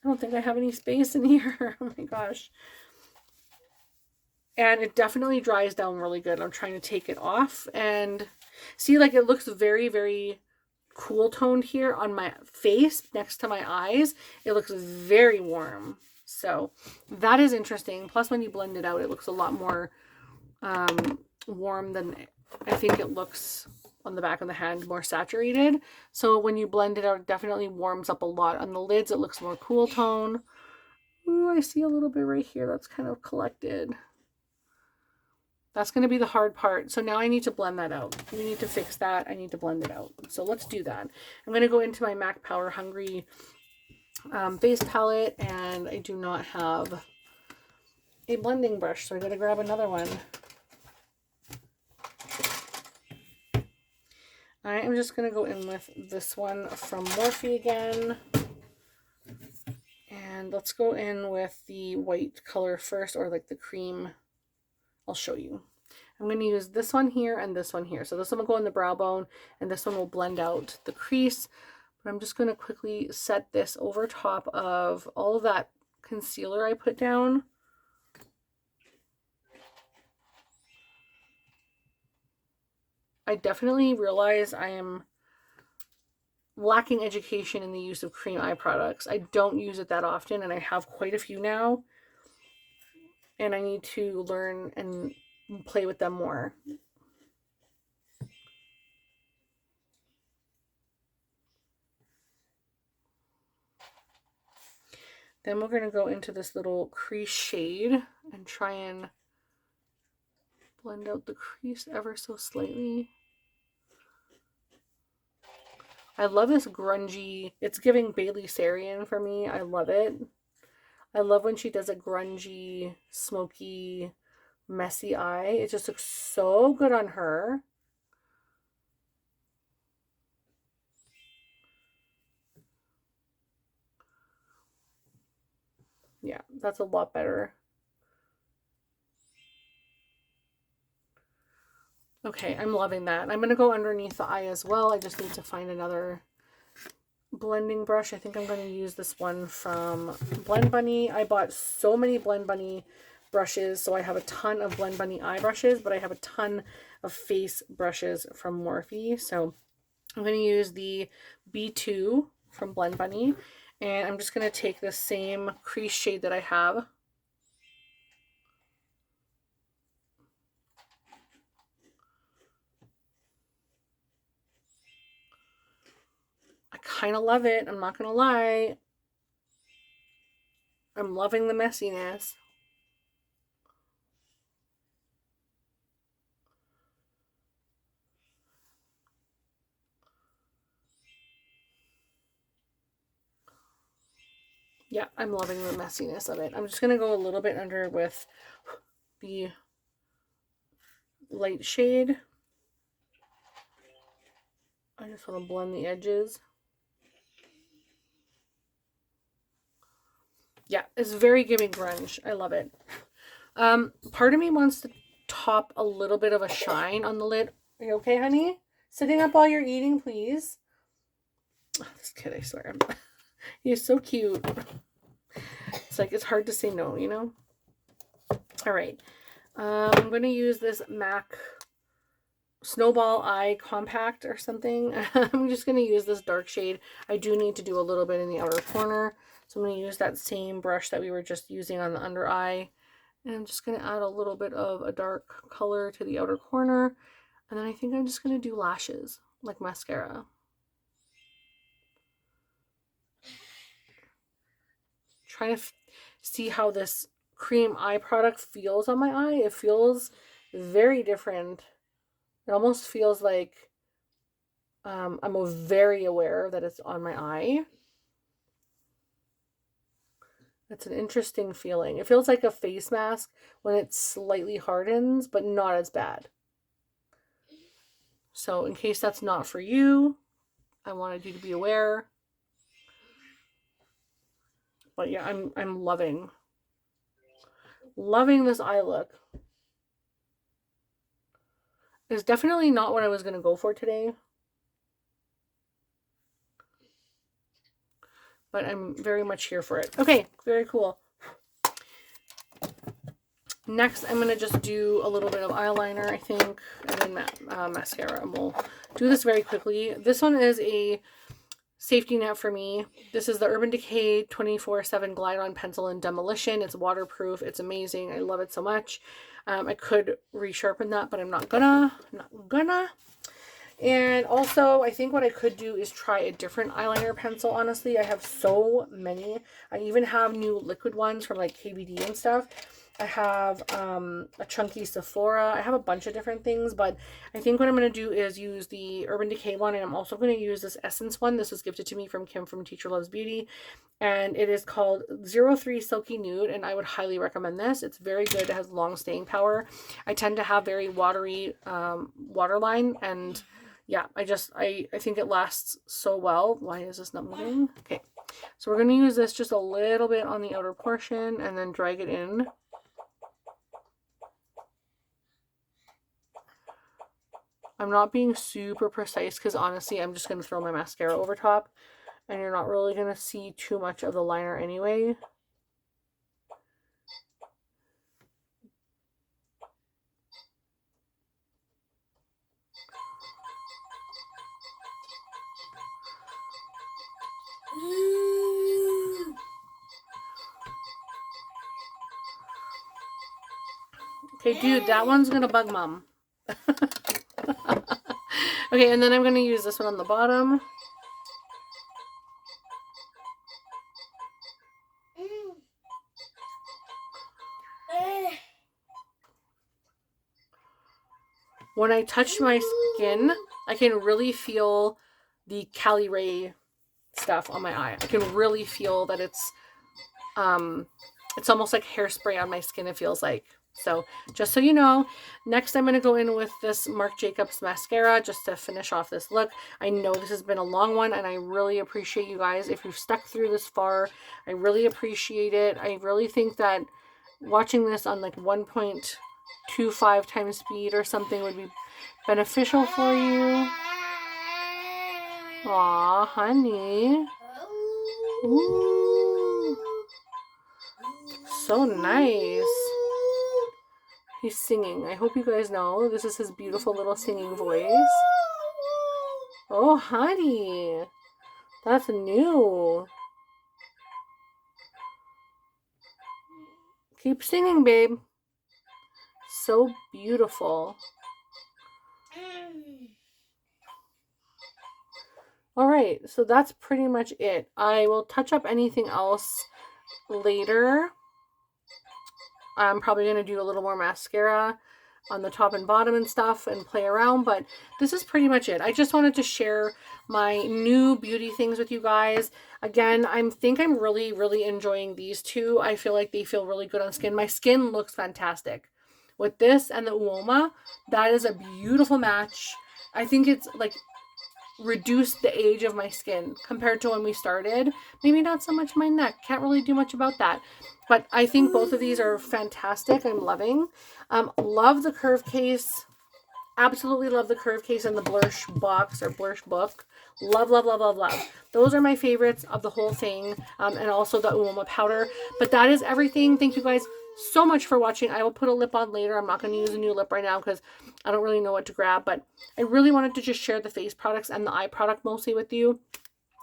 S1: I don't think I have any space in here. Oh my gosh. And it definitely dries down really good. I'm trying to take it off and see, like, it looks very, very cool toned here on my face next to my eyes. It looks very warm. So that is interesting. Plus, when you blend it out, it looks a lot more warm than I think it looks on the back of the hand, more saturated. So when you blend it out, it definitely warms up a lot. On the lids, it looks more cool tone. Ooh, I see a little bit right here that's kind of collected. That's going to be the hard part. So now I need to blend that out. We need to fix that. I need to blend it out. So let's do that. I'm going to go into my MAC Power Hungry base palette, and I do not have a blending brush, so I got to grab another one. I am just going to go in with this one from Morphe again. And let's go in with the white color first, or like the cream. I'll show you. I'm going to use this one here and this one here. So this one will go in the brow bone and this one will blend out the crease. But I'm just going to quickly set this over top of all of that concealer I put down. I definitely realize I am lacking education in the use of cream eye products. I don't use it that often, and I have quite a few now. And I need to learn and play with them more. Then we're going to go into this little crease shade and try and blend out the crease ever so slightly. I love this grungy, it's giving Bailey Sarian for me. I love it. I love when she does a grungy, smoky, messy eye. It just looks so good on her. Yeah, that's a lot better. Okay, I'm loving that. I'm going to go underneath the eye as well. I just need to find another blending brush. I think I'm going to use this one from Blend Bunny. I bought so many Blend Bunny brushes, so I have a ton of Blend Bunny eye brushes, but I have a ton of face brushes from Morphe. So I'm going to use the B2 from Blend Bunny, and I'm just going to take the same crease shade that I have. I kind of love it. I'm not going to lie. I'm loving the messiness. Yeah, I'm loving the messiness of it. I'm just going to go a little bit under with the light shade. I just want to blend the edges. Yeah, it's very giving grunge. I love it. Part of me wants to top a little bit of a shine on the lid. Are you okay, honey? Sitting up while you're eating, please. Oh, this kid, I swear. He's so cute. It's like, it's hard to say no, you know? All right. I'm going to use this MAC Snowball Eye Compact or something. I'm just going to use this dark shade. I do need to do a little bit in the outer corner. So I'm going to use that same brush that we were just using on the under eye. And I'm just going to add a little bit of a dark color to the outer corner. And then I think I'm just going to do lashes, like mascara. Trying to see how this cream eye product feels on my eye. It feels very different. It almost feels like I'm very aware that it's on my eye. It's an interesting feeling. It feels like a face mask when it slightly hardens, but not as bad. So in case that's not for you, I wanted you to be aware. But yeah, I'm loving this eye look. It's definitely not what I was going to go for today. But I'm very much here for it. Okay, very cool. Next, I'm going to just do a little bit of eyeliner, I think, and then mascara. And we'll do this very quickly. This one is a safety net for me. This is the Urban Decay 24/7 Glide On Pencil in Demolition. It's waterproof. It's amazing. I love it so much. I could resharpen that, but I'm not gonna. And also, I think what I could do is try a different eyeliner pencil, honestly. I have so many. I even have new liquid ones from like KBD and stuff. I have a chunky Sephora. I have a bunch of different things, but I think what I'm going to do is use the Urban Decay one, and I'm also going to use this Essence one. This was gifted to me from Kim from Teacher Loves Beauty, and it is called 03 Silky Nude, and I would highly recommend this. It's very good. It has long staying power. I tend to have very watery waterline, and yeah, I think it lasts so well. Why is this not moving? Okay, so we're going to use this just a little bit on the outer portion and then drag it in. I'm not being super precise because honestly, I'm just going to throw my mascara over top and you're not really going to see too much of the liner anyway. Okay, dude, that one's going to bug mom. Okay, and then I'm going to use this one on the bottom. When I touch my skin, I can really feel the Cali Ray stuff on my eye. I can really feel that it's almost like hairspray on my skin, it feels like. So just so you know, next I'm going to go in with this Marc Jacobs mascara just to finish off this look. I know this has been a long one and I really appreciate you guys. If you've stuck through this far, I really appreciate it. I really think that watching this on like 1.25 times speed or something would be beneficial for you. Aw, honey. Ooh. So nice. He's singing. I hope you guys know this is his beautiful little singing voice. Oh, honey. That's new. Keep singing, babe. So beautiful. All right, so that's pretty much it. I will touch up anything else later. I'm probably going to do a little more mascara on the top and bottom and stuff and play around, but this is pretty much it. I just wanted to share my new beauty things with you guys. Again, I think I'm really, really enjoying these two. I feel like they feel really good on skin. My skin looks fantastic. With this and the Uoma, that is a beautiful match. I think it's like reduced the age of my skin compared to when we started. Maybe not so much my neck. Can't really do much about that. But I think both of these are fantastic. I'm loving. Love the curve case. Absolutely love the curve case and the Blursh box or Blursh book. Love, love, love, love, love. Those are my favorites of the whole thing. And also the Uoma powder. But that is everything. Thank you guys so much for watching. I will put a lip on later. I'm not going to use a new lip right now because I don't really know what to grab. But I really wanted to just share the face products and the eye product mostly with you.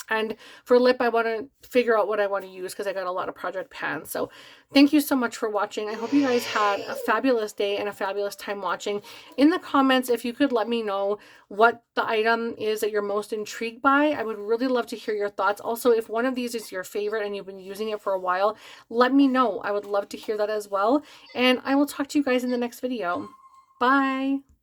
S1: And for lip, I want to figure out what I want to use because I got a lot of project pans. So thank you so much for watching. I hope you guys had a fabulous day and a fabulous time watching. In the comments, if you could let me know what the item is that you're most intrigued by, I would really love to hear your thoughts. Also, if one of these is your favorite and you've been using it for a while, let me know. I would love to hear that as well. And I will talk to you guys in the next video. Bye.